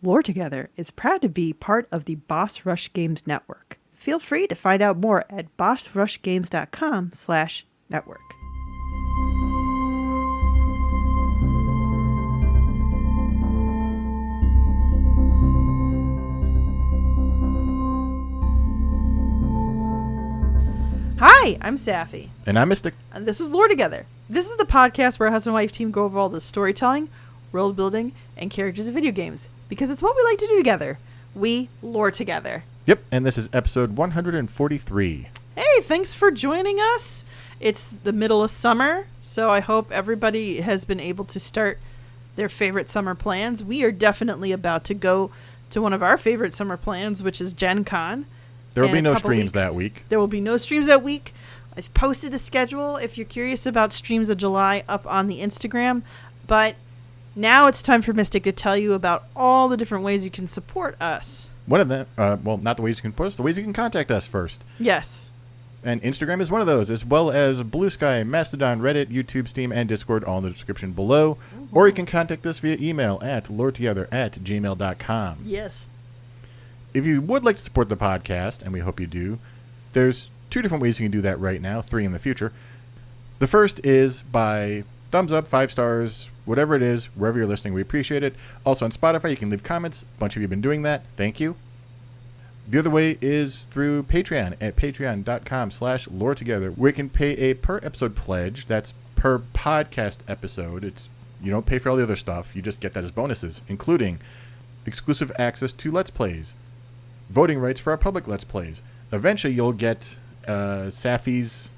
Lore Together is proud to be part of the Boss Rush Games Network. Feel free to find out more at bossrushgames.com/network. Hi, I'm Safi. And I'm Mystic. And this is Lore Together. This is the podcast where a husband and wife team go over all the storytelling, world building, and characters of video games. Because it's what we like to do together. We lore together. Yep, and this is episode 143. Hey, thanks for joining us. It's the middle of summer, so I hope everybody has been able to start their favorite summer plans. We are definitely about to go to one of our favorite summer plans, which is Gen Con. There will be no streams that week. There will be no streams that week. I've posted a schedule, if you're curious about streams of July, up on the Instagram. But now it's time for Mystic to tell you about all the different ways you can support us. One of them, well, not the ways you can support us, the ways you can contact us first. Yes. And Instagram is one of those, as well as Blue Sky, Mastodon, Reddit, YouTube, Steam, and Discord, all in the description below. Mm-hmm. Or you can contact us via email at loretogether@gmail.com. Yes. If you would like to support the podcast, and we hope you do, there's 2 different ways you can do that right now, 3 in the future. The first is by thumbs up, 5 stars, whatever it is, wherever you're listening, we appreciate it. Also on Spotify, you can leave comments. A bunch of you have been doing that. Thank you. The other way is through Patreon at patreon.com/loretogether, where you can pay a per episode pledge. That's per podcast episode. You don't pay for all the other stuff. You just get that as bonuses, including exclusive access to Let's Plays, voting rights for our public Let's Plays. Eventually, you'll get Safi's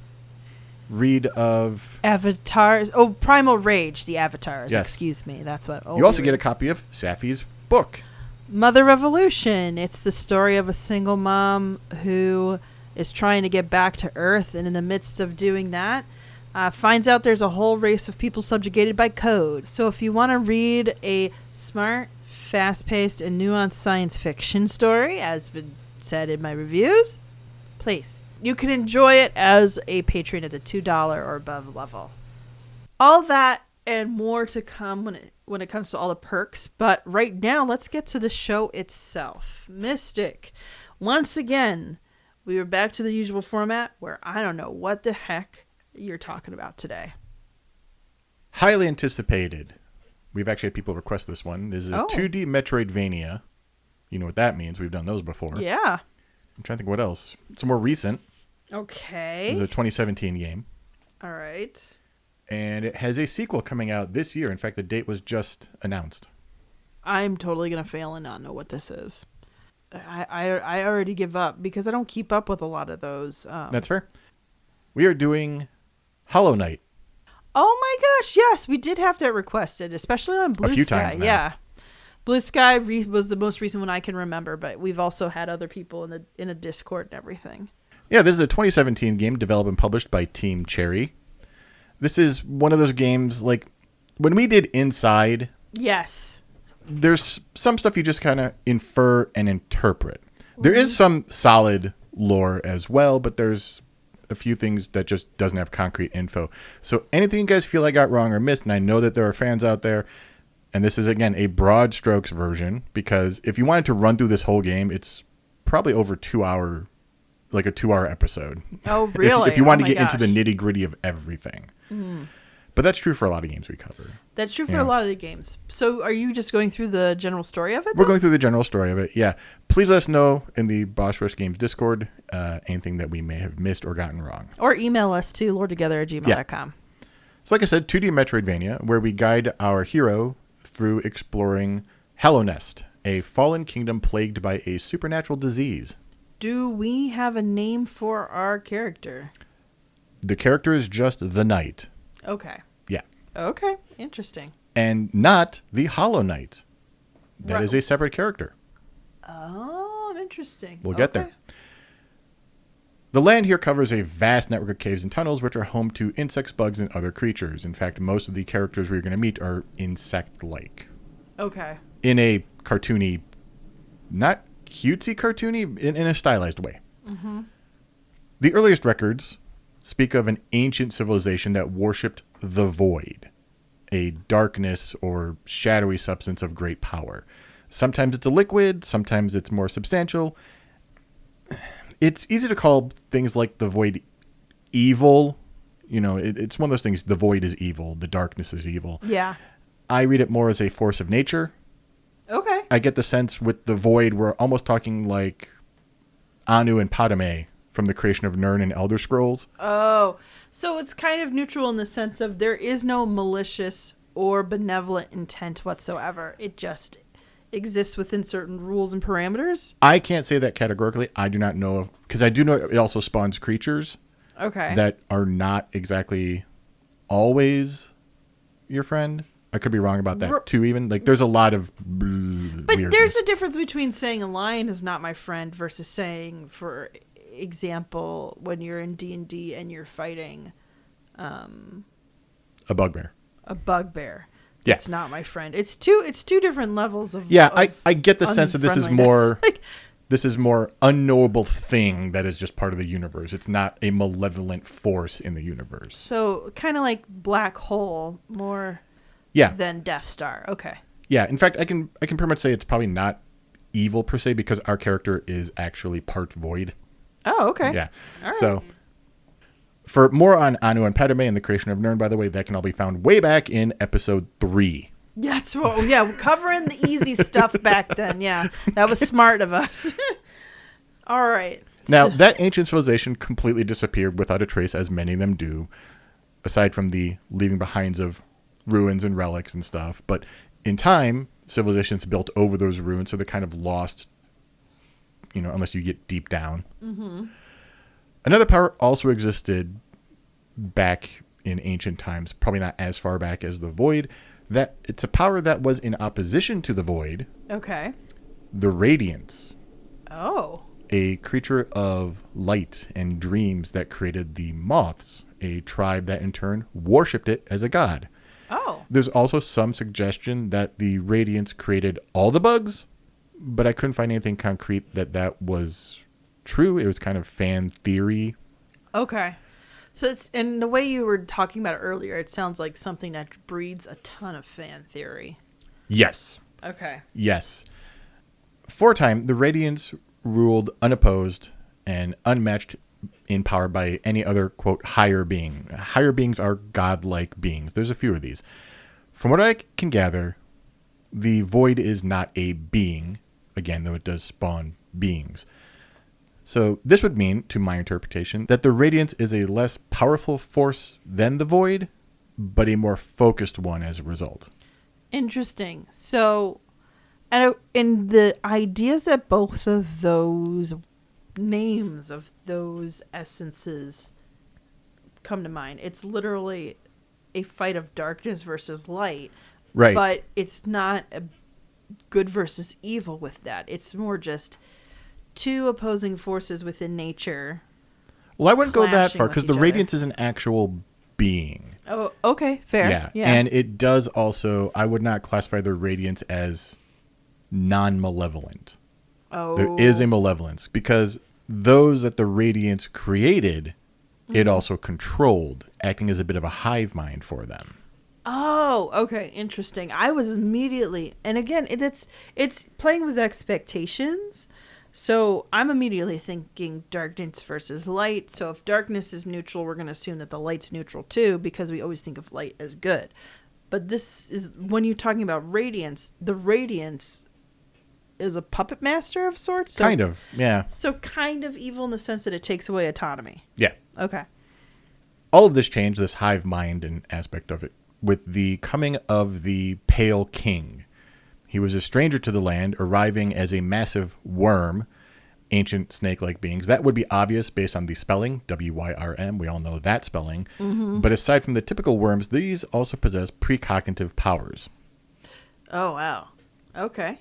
read of Avatars. Oh, Primal Rage, the Avatars. Yes. Excuse me. That's what. You also get a copy of Safi's book, Mother Revolution. It's the story of a single mom who is trying to get back to Earth, and in the midst of doing that, finds out there's a whole race of people subjugated by code. So if you want to read a smart, fast-paced, and nuanced science fiction story, as been said in my reviews, please. You can enjoy it as a patron at the $2 or above level. All that and more to come when it comes to all the perks. But right now, let's get to the show itself. Mystic. Once again, we are back to the usual format where I don't know what the heck you're talking about today. highly anticipated. We've actually had people request this one. This is a 2D Metroidvania. You know what that means. We've done those before. Yeah. I'm trying to think what else. It's more recent. Okay. This is a 2017 game. All right. And it has a sequel coming out this year. In fact, the date was just announced. I'm totally going to fail and not know what this is. I already give up because I don't keep up with a lot of those. That's fair. We are doing Hollow Knight. Oh my gosh, yes. We did have that requested, especially on Blue Sky. A few times now. Yeah. Blue Sky was the most recent one I can remember, but we've also had other people in a Discord and everything. Yeah, this is a 2017 game developed and published by Team Cherry. This is one of those games, like, when we did Inside... Yes. There's some stuff you just kind of infer and interpret. There is some solid lore as well, but there's a few things that just doesn't have concrete info. So anything you guys feel I got wrong or missed, and I know that there are fans out there, and this is, again, a broad strokes version, because if you wanted to run through this whole game, it's probably over 2 hour, like a 2 hour episode. Oh, really? if you want to get into the nitty gritty of everything. Mm. But that's true for a lot of games we cover. That's true for a lot of the games. So are you just going through the general story of it? We're going through the general story of it, yeah. Please let us know in the Boss Rush Games Discord anything that we may have missed or gotten wrong. Or email us to loretogether@gmail.com. Yeah. So like I said, 2D Metroidvania, where we guide our hero through exploring Hallownest, a fallen kingdom plagued by a supernatural disease. Do we have a name for our character? The character is just the Knight. Okay. Yeah. Okay. Interesting. And not the Hollow Knight. That is a separate character. Oh, interesting. We'll get there. The land here covers a vast network of caves and tunnels, which are home to insects, bugs, and other creatures. In fact, most of the characters we're going to meet are insect-like. Okay. In a cartoony, not cutesy cartoony, in a stylized way. Mm-hmm. The earliest records speak of an ancient civilization that worshipped the void, a darkness or shadowy substance of great power. Sometimes it's a liquid. Sometimes it's more substantial. It's easy to call things like the void evil. You know, it's one of those things. The void is evil. The darkness is evil. Yeah. I read it more as a force of nature. Okay. I get the sense with the void, we're almost talking like Anu and Padme from the creation of Nirn and Elder Scrolls. Oh, so it's kind of neutral in the sense of there is no malicious or benevolent intent whatsoever. It just exists within certain rules and parameters. I can't say that categorically. I do not know, because I do know it also spawns creatures that are not exactly always your friend. I could be wrong about that too, even. Like, there's a lot of But weirdness. There's a difference between saying a lion is not my friend versus saying, for example, when you're in D&D and you're fighting a bugbear. A bugbear. Yeah. It's not my friend. It's two different levels of I get the sense that this is more this is more unknowable thing that is just part of the universe. It's not a malevolent force in the universe. So kind of like black hole more than Death Star. Okay. Yeah, in fact, I can pretty much say it's probably not evil per se because our character is actually part void. Oh, okay. Yeah. All right. So for more on Anu and Padme and the creation of Nirn, by the way, that can all be found way back in episode 3. Yeah, covering the easy stuff back then. Yeah, that was smart of us. All right. Now, that ancient civilization completely disappeared without a trace, as many of them do, aside from the leaving behinds of ruins and relics and stuff. But in time, civilizations built over those ruins, so they're kind of lost, unless you get deep down. Mm-hmm. Another power also existed back in ancient times, probably not as far back as the Void. That it's a power that was in opposition to the Void. Okay. The Radiance. Oh. A creature of light and dreams that created the Moths, a tribe that in turn worshipped it as a god. Oh. There's also some suggestion that the Radiance created all the bugs, but I couldn't find anything concrete that was true. It was kind of fan theory. Okay. So it's, and the way you were talking about it earlier, it sounds like something that breeds a ton of fan theory. Yes. Okay. Yes. For a time, the Radiance ruled unopposed and unmatched in power by any other, quote, higher being. Higher beings are godlike beings. There's a few of these. From what I can gather, the Void is not a being, again, though it does spawn beings. So this would mean, to my interpretation, that the Radiance is a less powerful force than the Void, but a more focused one as a result. Interesting. So, and the ideas that both of those names of those essences come to mind, it's literally a fight of darkness versus light. Right. But it's not a good versus evil with that. It's more just two opposing forces within nature. Well, I wouldn't go that clashing far with because the each Radiance is an actual being. Oh, okay, fair. Yeah. And it does also, I would not classify the Radiance as non-malevolent. Oh. There is a malevolence because those that the Radiance created, it also controlled, acting as a bit of a hive mind for them. Oh, okay, interesting. I was immediately, and again, it's playing with expectations. So I'm immediately thinking darkness versus light. So if darkness is neutral, we're going to assume that the light's neutral too, because we always think of light as good. But this is, when you're talking about radiance, the radiance is a puppet master of sorts. So, kind of, yeah. So kind of evil in the sense that it takes away autonomy. Yeah. Okay. All of this changed, this hive mind and aspect of it, with the coming of the Pale King. He was a stranger to the land, arriving as a massive worm, ancient snake-like beings. That would be obvious based on the spelling, W-Y-R-M. We all know that spelling. Mm-hmm. But aside from the typical worms, these also possess precognitive powers. Oh, wow. Okay.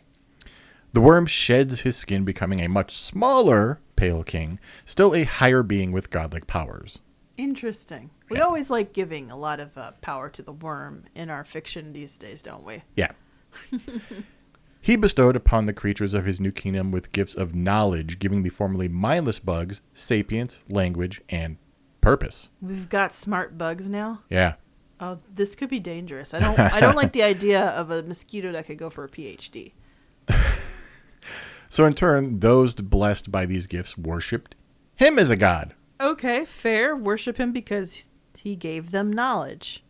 The worm sheds his skin, becoming a much smaller Pale King, still a higher being with godlike powers. Interesting. We always like giving a lot of power to the worm in our fiction these days, don't we? Yeah. He bestowed upon the creatures of his new kingdom with gifts of knowledge, giving the formerly mindless bugs sapience, language, and purpose. We've got smart bugs now. Yeah. Oh, this could be dangerous. I don't like the idea of a mosquito that could go for a PhD. So in turn, those blessed by these gifts worshipped him as a god. Okay, fair. Worship him because he gave them knowledge.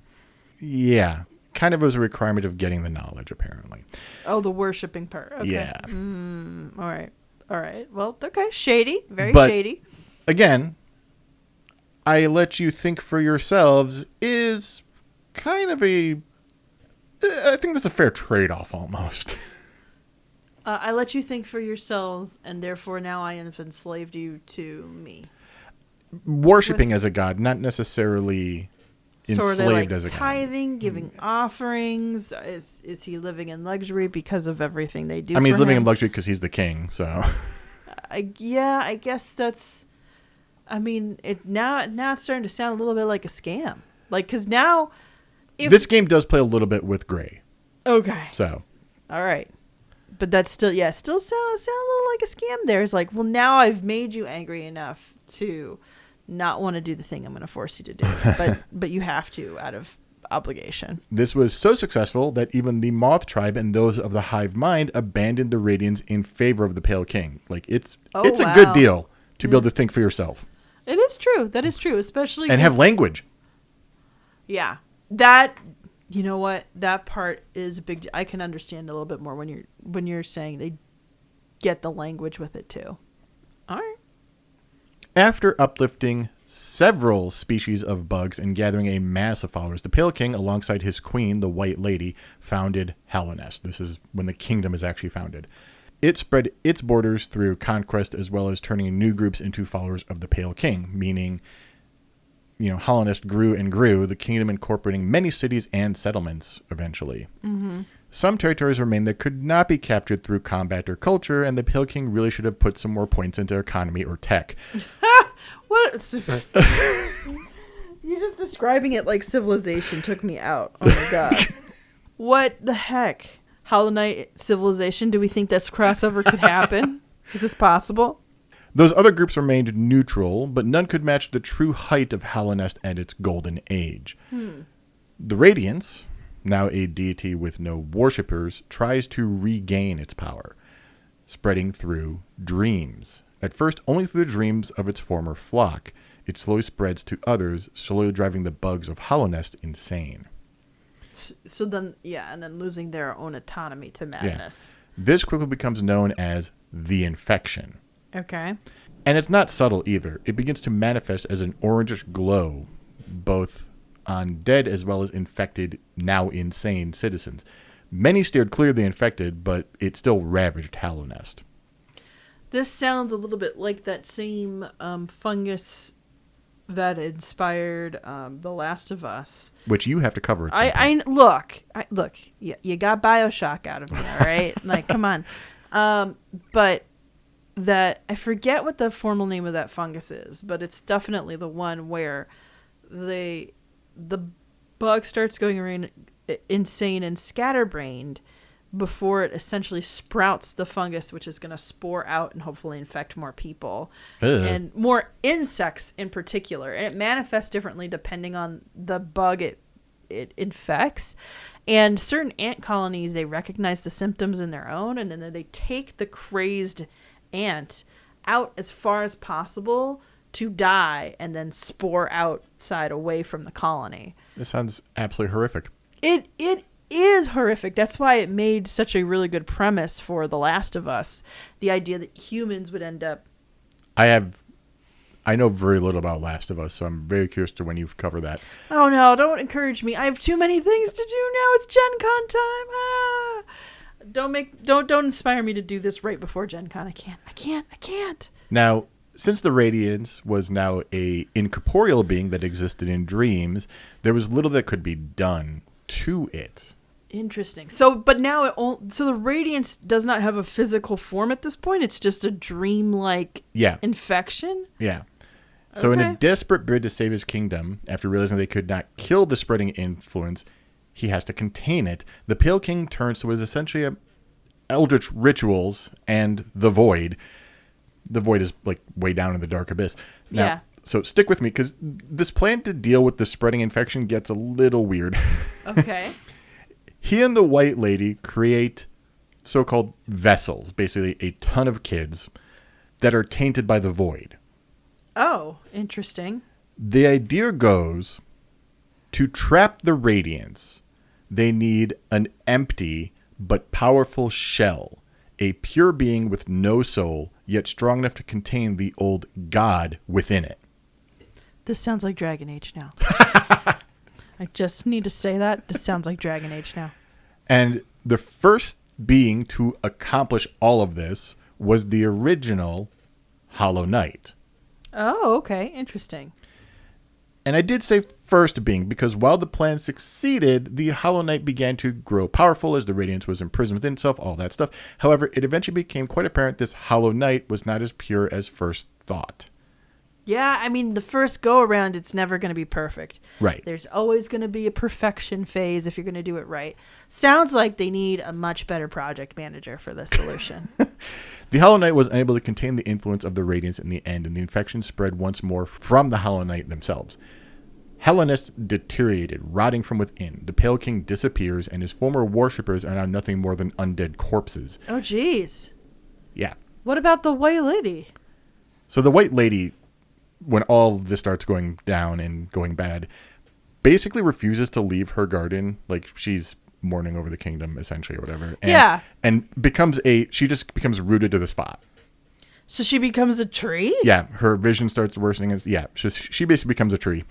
Yeah. Kind of was a requirement of getting the knowledge, apparently. Oh, the worshipping part. Okay. Yeah. All right. All right. Well, okay. Shady. Very But, shady. Again, I let you think for yourselves is kind of I think that's a fair trade-off almost. I let you think for yourselves, and therefore now I have enslaved you to me. Worshipping as a god, not necessarily enslaved sort of like as a god. tithing, giving offerings. Is he living in luxury because of everything they do? I mean, he's living in luxury because he's the king. So, I guess that's. I mean, now it's starting to sound a little bit like a scam. Like, because now, this game does play a little bit with gray. Okay. So, all right. But that's still sound a little like a scam there. It's like, well, now I've made you angry enough to not want to do the thing I'm going to force you to do. But you have to out of obligation. This was so successful that even the Moth tribe and those of the Hive Mind abandoned the Radiants in favor of the Pale King. Like, it's a good deal to be able to think for yourself. It is true. That is true, especially and have language. Yeah. That, you know what? That part is a big. I can understand a little bit more when you're saying they get the language with it too. All right. After uplifting several species of bugs and gathering a mass of followers, the Pale King, alongside his queen, the White Lady, founded Hallownest. This is when the kingdom is actually founded. It spread its borders through conquest as well as turning new groups into followers of the Pale King, meaning, Hallownest grew and grew, the kingdom incorporating many cities and settlements eventually. Mm-hmm. Some territories remained that could not be captured through combat or culture, and the Pale King really should have put some more points into economy or tech. What? You're just describing it like civilization took me out. Oh my god. What the heck? Hollow Knight civilization? Do we think this crossover could happen? Is this possible? Those other groups remained neutral, but none could match the true height of Hallownest and its golden age. The Radiance, now a deity with no worshippers, tries to regain its power, spreading through dreams. At first, only through the dreams of its former flock. It slowly spreads to others, slowly driving the bugs of Hallownest insane. So then, and then losing their own autonomy to madness. Yeah. This quickly becomes known as the infection. Okay. And it's not subtle either. It begins to manifest as an orangish glow, both on dead as well as infected, now insane citizens. Many steered clear of the infected, but it still ravaged Hallownest. This sounds a little bit like that same fungus that inspired The Last of Us, which you have to cover. Look. You got BioShock out of me, all right? Like, come on. But that I forget what the formal name of that fungus is, but it's definitely the one where the bug starts going around insane and scatterbrained before it essentially sprouts the fungus, which is going to spore out and hopefully infect more people. And more insects in particular. And it manifests differently depending on the bug it infects. And certain ant colonies, they recognize the symptoms in their own, and then they take the crazed ant out as far as possible to die and then spore outside away from the colony. This sounds absolutely horrific. It is horrific. That's why it made such a really good premise for The Last of Us. The idea that humans would end up... I know very little about Last of Us, so I'm very curious to when you've covered that. Oh no, don't encourage me. I have too many things to do now. It's Gen Con time. Don't inspire me to do this right before Gen Con. I can't. Now, since the Radiance was now a incorporeal being that existed in dreams, there was little that could be done to it. Interesting. So, but now so the Radiance does not have a physical form at this point. It's just a dream-like infection. Yeah. So in a desperate bid to save his kingdom, after realizing they could not kill the spreading influence, he has to contain it. The Pale King turns to what is essentially eldritch rituals and the Void. The Void is like way down in the dark abyss. Now, so stick with me because this plan to deal with the spreading infection gets a little weird. Okay. He and the White Lady create so-called vessels, basically a ton of kids that are tainted by the void. Oh, interesting. The idea goes, to trap the radiance, they need an empty but powerful shell, a pure being with no soul, yet strong enough to contain the old god within it. This sounds like Dragon Age now. I just need to say that. This sounds like Dragon Age now. And the first being to accomplish all of this was the original Hollow Knight. Oh, okay. Interesting. And I did say first being because while the plan succeeded, the Hollow Knight began to grow powerful as the Radiance was imprisoned within itself, all that stuff. However, it eventually became quite apparent this Hollow Knight was not as pure as first thought. Yeah, I mean, the first go-around, it's never going to be perfect. Right. There's always going to be a perfection phase if you're going to do it right. Sounds like they need a much better project manager for this solution. The Hollow Knight was unable to contain the influence of the Radiance in the end, and the infection spread once more from the Hollow Knight themselves. Hallownest deteriorated, rotting from within. The Pale King disappears, and his former worshippers are now nothing more than undead corpses. Oh, jeez. Yeah. What about the White Lady? So the White Lady, when all of this starts going down and going bad, basically refuses to leave her garden. Like, she's mourning over the kingdom, essentially, or whatever. And, yeah. And she just becomes rooted to the spot. So she becomes a tree? Yeah. Her vision starts worsening. Yeah. She basically becomes a tree.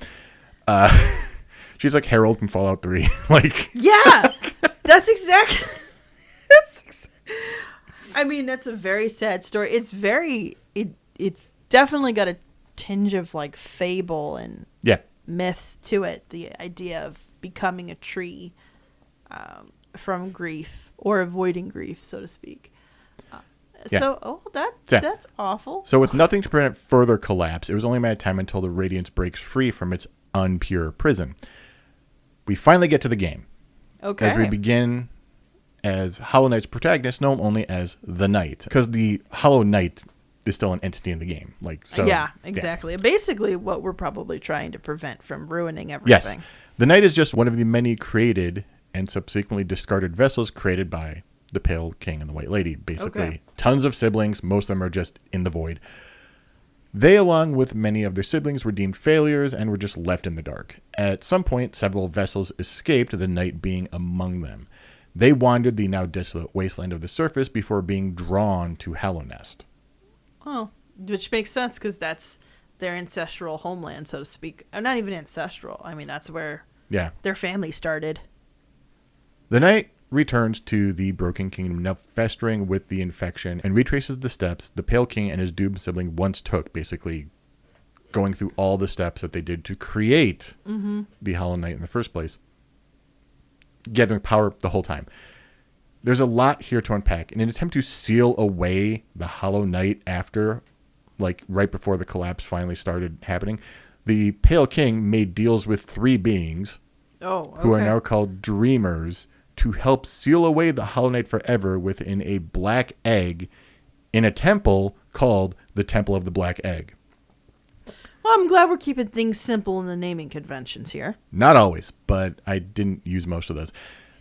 She's like Harold from Fallout 3. Like, yeah. That's exactly. I mean, that's a very sad story. It's definitely got a tinge of like fable and myth to it. The idea of becoming a tree from grief or avoiding grief, so to speak. That's awful. So with nothing to prevent further collapse, it was only a matter of time until the Radiance breaks free from its unpure prison. We finally get to the game. Okay. As we begin as Hollow Knight's protagonist, known only as the Knight, because the Hollow Knight is still an entity in the game. Like, so. Yeah, exactly. Yeah. Basically, what we're probably trying to prevent from ruining everything. Yes, the Knight is just one of the many created and subsequently discarded vessels created by the Pale King and the White Lady. Basically, tons of siblings. Most of them are just in the void. They, along with many of their siblings, were deemed failures and were just left in the dark. At some point, several vessels escaped, the Knight being among them. They wandered the now desolate wasteland of the surface before being drawn to Hallownest. Oh, which makes sense because that's their ancestral homeland, so to speak. Not even ancestral. I mean, that's where their family started. The Knight returns to the Broken Kingdom, now festering with the infection, and retraces the steps the Pale King and his doomed sibling once took, basically going through all the steps that they did to create the Hollow Knight in the first place, gathering power the whole time. There's a lot here to unpack. In an attempt to seal away the Hollow Knight after, like right before the collapse finally started happening, the Pale King made deals with 3 beings who are now called Dreamers, to help seal away the Hollow Knight forever within a black egg in a temple called the Temple of the Black Egg. Well, I'm glad we're keeping things simple in the naming conventions here. Not always, but I didn't use most of those.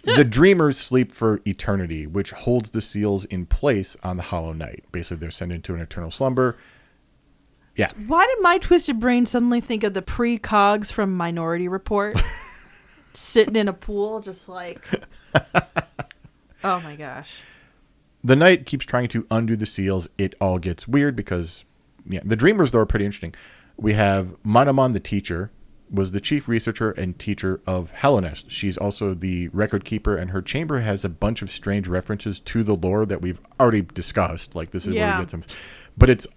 The Dreamers sleep for eternity, which holds the seals in place on the Hollow Knight. Basically, they're sent into an eternal slumber. Yeah. So why did my twisted brain suddenly think of the pre-cogs from Minority Report? Sitting in a pool, just like... Oh my gosh. The Knight keeps trying to undo the seals. It all gets weird because the Dreamers, though, are pretty interesting. We have Manamon the teacher, was the chief researcher and teacher of Hallownest. She's also the record keeper, and her chamber has a bunch of strange references to the lore that we've already discussed. Like, this is where we get some... But it's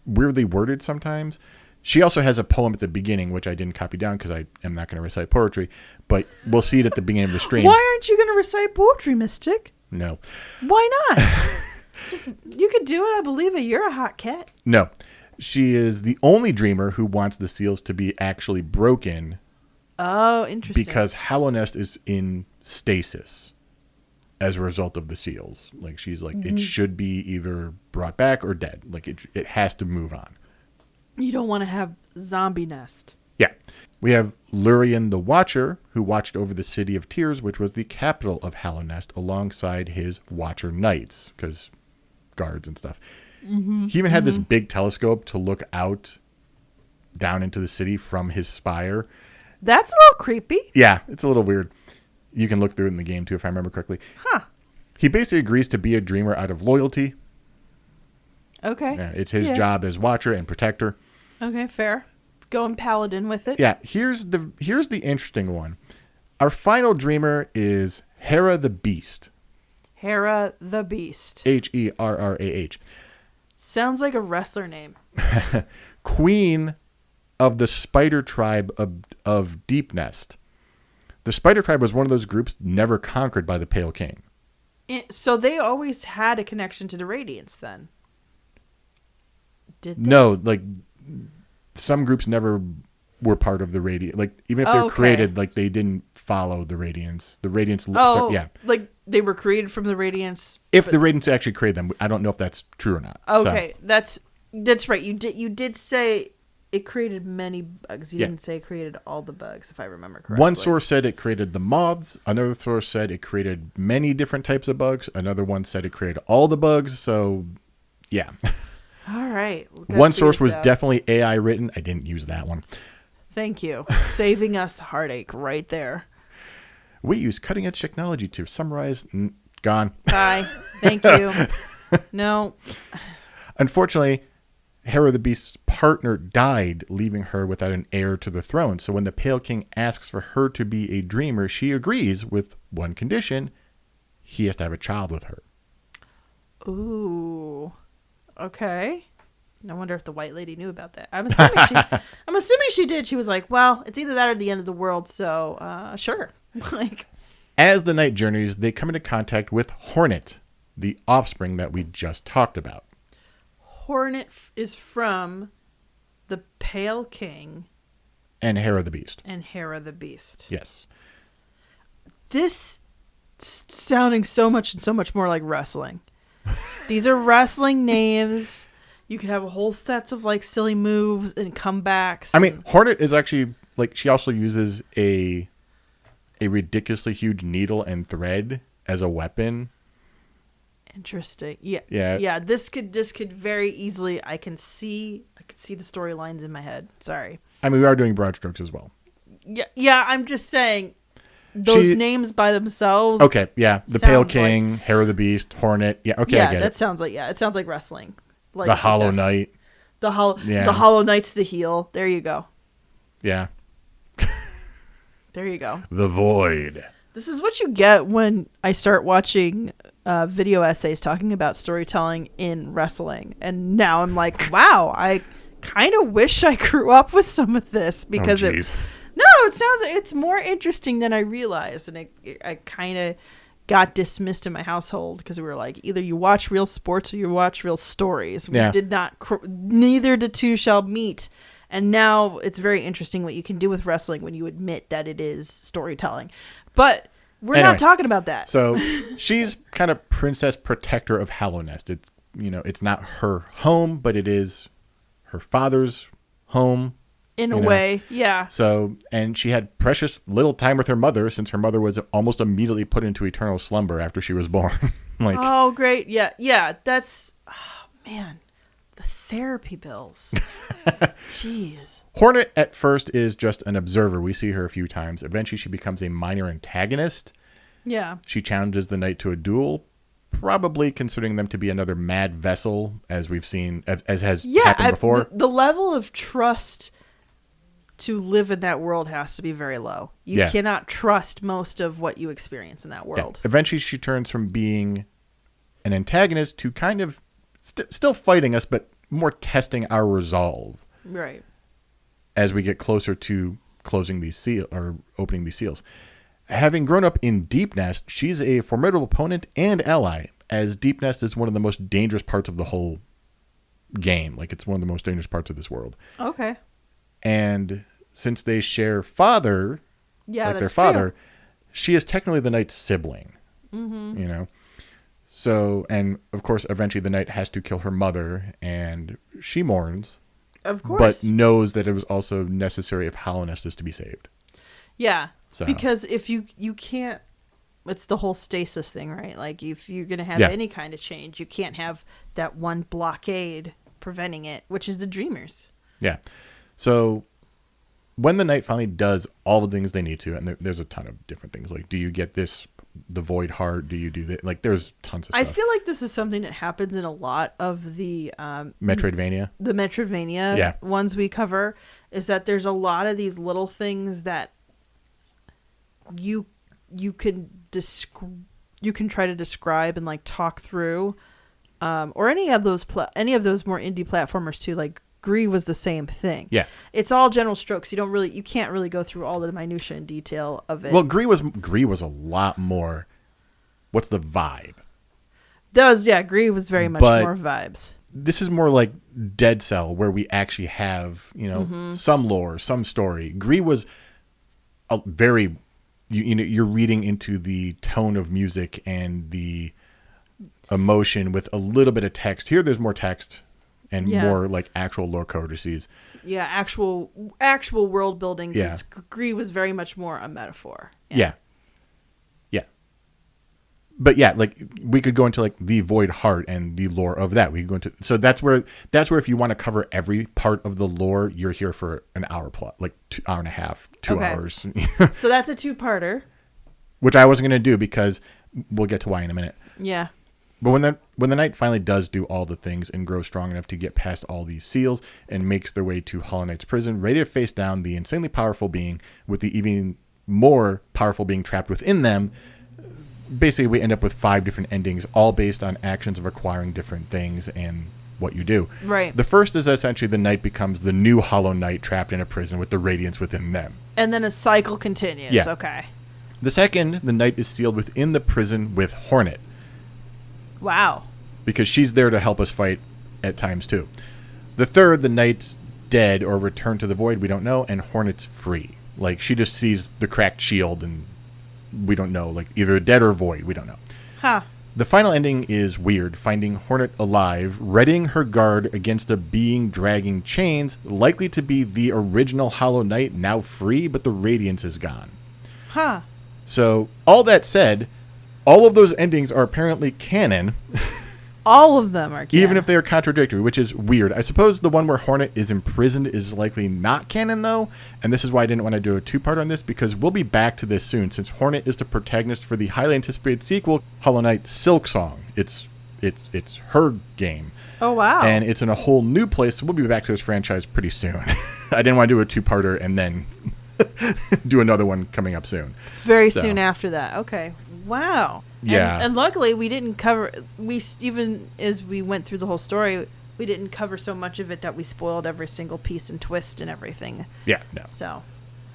weirdly worded sometimes. She also has a poem at the beginning, which I didn't copy down because I am not going to recite poetry, but we'll see it at the beginning of the stream. Why aren't you going to recite poetry, Mystic? No. Why not? You could do it. I believe it. You're a hot cat. No. She is the only dreamer who wants the seals to be actually broken. Oh, interesting. Because Hallownest is in stasis as a result of the seals. Like, she's like, it should be either brought back or dead. Like, it has to move on. You don't want to have zombie nest. Yeah. We have Lurien the Watcher, who watched over the City of Tears, which was the capital of Hallownest, alongside his Watcher Knights, because guards and stuff. Mm-hmm. He even had this big telescope to look out down into the city from his spire. That's a little creepy. Yeah, it's a little weird. You can look through it in the game, too, if I remember correctly. Huh. He basically agrees to be a dreamer out of loyalty. Okay. Yeah, it's his job as Watcher and Protector. Okay, fair. Going Paladin with it. Yeah, here's the interesting one. Our final dreamer is Hera the Beast. Hera the Beast. Herrrah. Sounds like a wrestler name. Queen of the Spider Tribe of Deep Nest. The Spider Tribe was one of those groups never conquered by the Pale King. So they always had a connection to the Radiance then? Did they? No, like some groups never were part of the Radiance. Like even if they're created, like they didn't follow the Radiance. The Radiance, like they were created from the Radiance. If the Radiance actually created them, I don't know if that's true or not. Okay, so. That's right. You did say it created many bugs. You didn't say it created all the bugs, if I remember correctly. One source said it created the moths. Another source said it created many different types of bugs. Another one said it created all the bugs. So, yeah. All right. One source was definitely AI written. I didn't use that one. Thank you. Saving us heartache right there. We use cutting edge technology to summarize. Gone. Bye. Thank you. No. Unfortunately, Hera the Beast's partner died, leaving her without an heir to the throne. So when the Pale King asks for her to be a dreamer, she agrees with one condition. He has to have a child with her. Ooh. Okay. I wonder if the white lady knew about that. I'm assuming she did. She was like, well, it's either that or the end of the world, so sure. Like, as the night journeys, they come into contact with Hornet, the offspring that we just talked about. Hornet is from the Pale King. And Hera the Beast. Yes. This sounding so much more like wrestling. These are wrestling names. You could have a whole sets of like silly moves and comebacks. I mean, Hornet is actually like she also uses a ridiculously huge needle and thread as a weapon. Interesting. Yeah. This could very easily. I could see the storylines in my head. Sorry. I mean, we are doing broad strokes as well. Yeah. I'm just saying those names by themselves. Okay. Yeah. The Pale King, like, Hera the Beast, Hornet. Yeah. Okay. I get it. Sounds like it sounds like wrestling. Like the Hollow Knight. The Hollow Knight's the heel. There you go. Yeah. There you go. The Void. This is what you get when I start watching video essays talking about storytelling in wrestling. And now I'm like, wow, I kind of wish I grew up with some of this because it's more interesting than I realized. And I kind of got dismissed in my household because we were like, either you watch real sports or you watch real stories. We did not, neither the two shall meet. And now it's very interesting what you can do with wrestling when you admit that it is storytelling. But we're not talking about that. So she's kind of princess protector of Hallownest. It's, it's not her home, but it is her father's home. In a way, yeah. So, and she had precious little time with her mother since her mother was almost immediately put into eternal slumber after she was born. Oh, great. Yeah. That's, man, the therapy bills. Jeez. Hornet at first is just an observer. We see her a few times. Eventually she becomes a minor antagonist. Yeah. She challenges the knight to a duel, probably considering them to be another mad vessel, as we've seen, as has happened before. The level of trust to live in that world has to be very low. You cannot trust most of what you experience in that world. Yeah. Eventually she turns from being an antagonist to kind of still fighting us, but more testing our resolve. Right. As we get closer to closing these opening these seals. Having grown up in Deep Nest, she's a formidable opponent and ally, as Deep Nest is one of the most dangerous parts of the whole game. Like, it's one of the most dangerous parts of this world. Okay. And since they share father, their father, she is technically the knight's sibling. Mm-hmm. So, and of course, eventually the knight has to kill her mother, and she mourns. Of course. But knows that it was also necessary if Hallownest is to be saved. Yeah. So. Because if you can't, it's the whole stasis thing, right? Like if you're going to have any kind of change, you can't have that one blockade preventing it, which is the Dreamers. Yeah. So when the Knight finally does all the things they need to, and there's a ton of different things. Like, do you get the Void Heart? Do you do that? Like, there's tons of stuff. I feel like this is something that happens in a lot of the Metroidvania. The Metroidvania ones we cover, is that there's a lot of these little things that you can try to describe and like talk through, or any of those more indie platformers too. Like Gree was the same thing. Yeah, it's all general strokes. You can't really go through all the minutia and detail of it. Well, Gree was a lot more. What's the vibe? Gree was very much more vibes. This is more like Dead Cell, where we actually have some lore, some story. Gree was a very you're reading into the tone of music and the emotion with a little bit of text. Here, there's more text and more like actual lore codices. Yeah, actual world building. Because Gree was very much more a metaphor. Yeah. But like we could go into like the Void Heart and the lore of that. We could go into that's where if you want to cover every part of the lore, you're here for an hour plus, like 2 hour and a half, 2 hours. So that's a 2-parter. Which I wasn't going to do because we'll get to why in a minute. Yeah. But when the Knight finally does do all the things and grows strong enough to get past all these seals and makes their way to Hollow Knight's prison, ready to face down the insanely powerful being with the even more powerful being trapped within them. Basically, we end up with 5 different endings, all based on actions of acquiring different things and what you do. Right. The first is essentially the Knight becomes the new Hollow Knight trapped in a prison with the radiance within them. And then a cycle continues. Yeah. Okay. The second, the Knight is sealed within the prison with Hornet. Wow. Because she's there to help us fight at times too. The third, the Knight's dead or returned to the Void, we don't know, and Hornet's free. Like, she just sees the cracked shield and we don't know, like either dead or void. We don't know. Huh. The final ending is weird, finding Hornet alive, readying her guard against a being dragging chains, likely to be the original Hollow Knight, now free, but the radiance is gone. Huh. So, all that said, all of those endings are apparently canon. All of them are canon. Even if they are contradictory, which is weird. I suppose the one where Hornet is imprisoned is likely not canon, though. And this is why I didn't want to do a 2-part on this, because we'll be back to this soon, since Hornet is the protagonist for the highly anticipated sequel, Hollow Knight Silk Song. It's her game. Oh, wow. And it's in a whole new place, so we'll be back to this franchise pretty soon. I didn't want to do a 2-parter and then do another one coming up soon. It's very soon after that. Okay. Wow. Yeah. And luckily we didn't cover, even as we went through the whole story, we didn't cover so much of it that we spoiled every single piece and twist and everything. Yeah, no. So.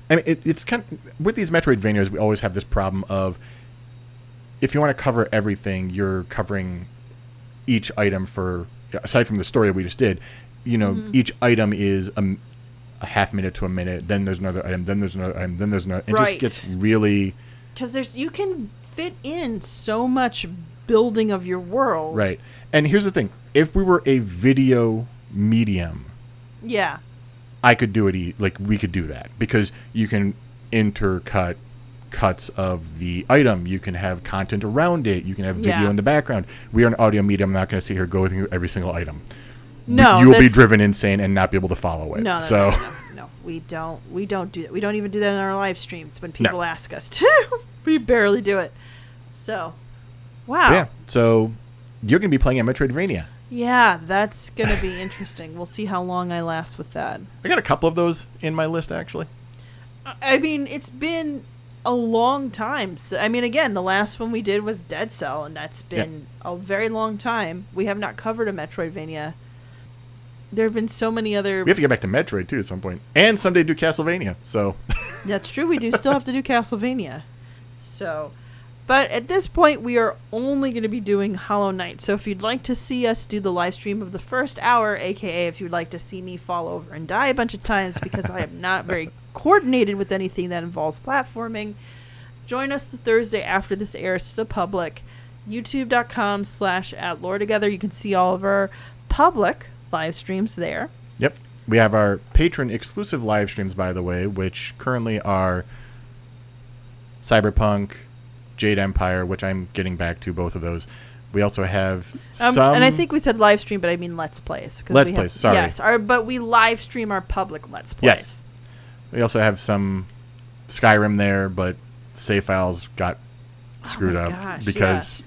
I mean, it's kind of, with these Metroidvanias, we always have this problem of, if you want to cover everything, you're covering each item for, aside from the story we just did, each item is a half minute to a minute, then there's another item, then there's another item, then there's another. It just gets really... Because you can fit in so much building of your world. Right. And here's the thing. If we were a video medium... Yeah. I could do it, we could do that. Because you can intercut cuts of the item. You can have content around it. You can have video in the background. We are an audio medium. I'm not going to sit here go through every single item. No, you will be driven insane and not be able to follow it. No, we don't do that. We don't even do that in our live streams when people ask us to. We barely do it. So, wow. Yeah. So you're going to be playing a Metroidvania. Yeah, that's going to be interesting. We'll see how long I last with that. I got a couple of those in my list, actually. I mean, it's been a long time. So, I mean, again, the last one we did was Dead Cell, and that's been a very long time. We have not covered a Metroidvania. There have been so many other... We have to get back to Metroid, too, at some point. And someday do Castlevania, so... That's true. We do still have to do Castlevania. So... But at this point, we are only going to be doing Hollow Knight. So if you'd like to see us do the live stream of the first hour, a.k.a. if you'd like to see me fall over and die a bunch of times because I am not very coordinated with anything that involves platforming, join us the Thursday after this airs to the public. YouTube.com/@LoreTogether. You can see all of our public live streams there. Yep. We have our patron exclusive live streams, by the way, which currently are Cyberpunk, Jade Empire, which I'm getting back to both of those. We also have some... And I think we said live stream, but I mean Let's Plays. Let's Plays, sorry. Yes, but we live stream our public Let's Plays. Yes. We also have some Skyrim there, but save files got screwed up because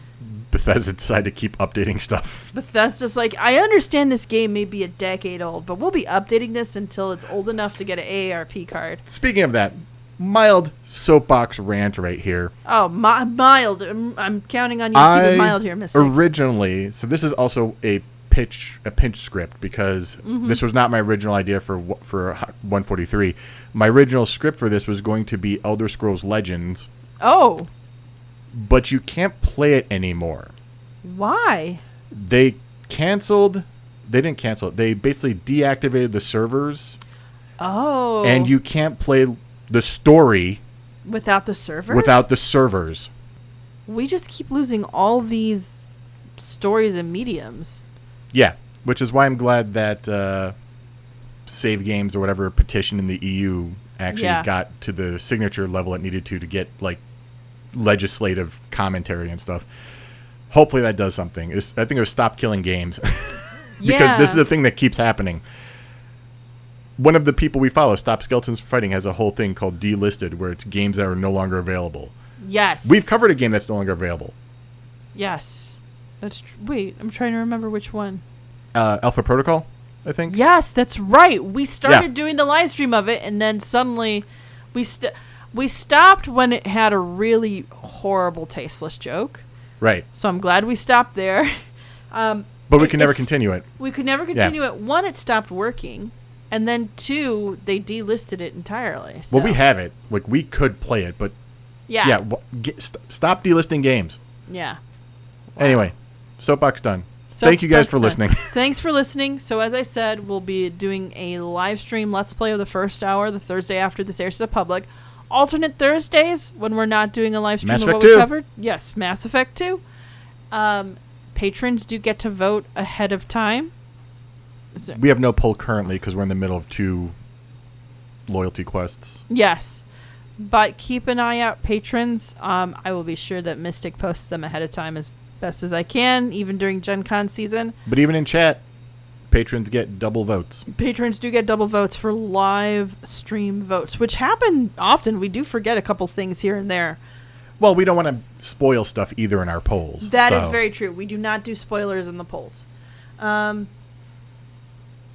Bethesda decided to keep updating stuff. Bethesda's like, I understand this game may be a decade old, but we'll be updating this until it's old enough to get an AARP card. Speaking of that, mild soapbox rant right here. Oh, mild. I'm counting on you to keep it mild here, Mr. Originally, so this is also a pinch script because this was not my original idea for 143. My original script for this was going to be Elder Scrolls Legends. Oh. But you can't play it anymore. Why? They didn't cancel it. They basically deactivated the servers. Oh. And you can't play the story without the servers? Without the servers. We just keep losing all these stories and mediums. Yeah, which is why I'm glad that Save Games or whatever petition in the EU actually got to the signature level it needed to get like legislative commentary and stuff. Hopefully that does something. I think it was Stop Killing Games. Because this is the thing that keeps happening. One of the people we follow, Stop Skeletons from Fighting, has a whole thing called Delisted, where it's games that are no longer available. Yes. We've covered a game that's no longer available. Yes. Wait, I'm trying to remember which one. Alpha Protocol, I think. Yes, that's right. We started doing the live stream of it, and then suddenly we stopped when it had a really horrible, tasteless joke. Right. So I'm glad we stopped there. But we could never continue it. We could never continue it. One, it stopped working. And then two, they delisted it entirely. So. Well, we have it. Like, we could play it, but... Yeah. Stop delisting games. Yeah. Wow. Anyway, soapbox done. Thank you guys for listening. Thanks for listening. So as I said, we'll be doing a live stream Let's Play of the first hour, the Thursday after this airs to the public. Alternate Thursdays, when we're not doing a live stream of what we covered. Yes, Mass Effect 2. Patrons do get to vote ahead of time. We have no poll currently because we're in the middle of 2 loyalty quests. Yes. But keep an eye out, patrons. I will be sure that Mystic posts them ahead of time as best as I can, even during Gen Con season. But even in chat, patrons get double votes. Patrons do get double votes for live stream votes, which happen often. We do forget a couple things here and there. Well, we don't want to spoil stuff either in our polls. That is very true. We do not do spoilers in the polls.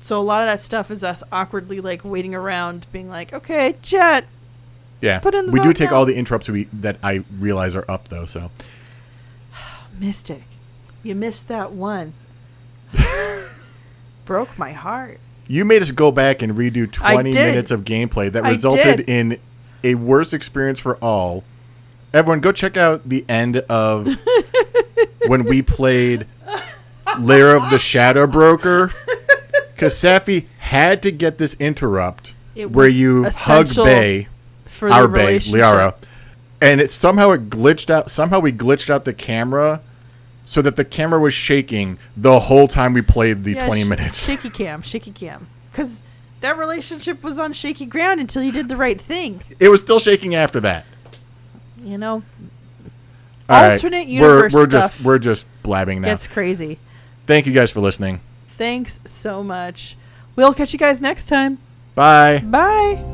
So a lot of that stuff is us awkwardly like waiting around, being like, "Okay, chat." Yeah, put in the we vote do take now. all the interrupts that I realize are up though. So, Mystic, you missed that one. Broke my heart. You made us go back and redo 20 minutes of gameplay that resulted in a worse experience for all. Everyone, go check out the end of when we played Lair of the Shadow Broker. Because Safi had to get this interrupt where you hug Bae, our Bae, Liara, and somehow it glitched out. Somehow we glitched out the camera so that the camera was shaking the whole time we played the 20 minutes. Shaky cam. Because that relationship was on shaky ground until you did the right thing. It was still shaking after that. You know, alternate universe stuff. We're just blabbing now. That's crazy. Thank you guys for listening. Thanks so much. We'll catch you guys next time. Bye. Bye.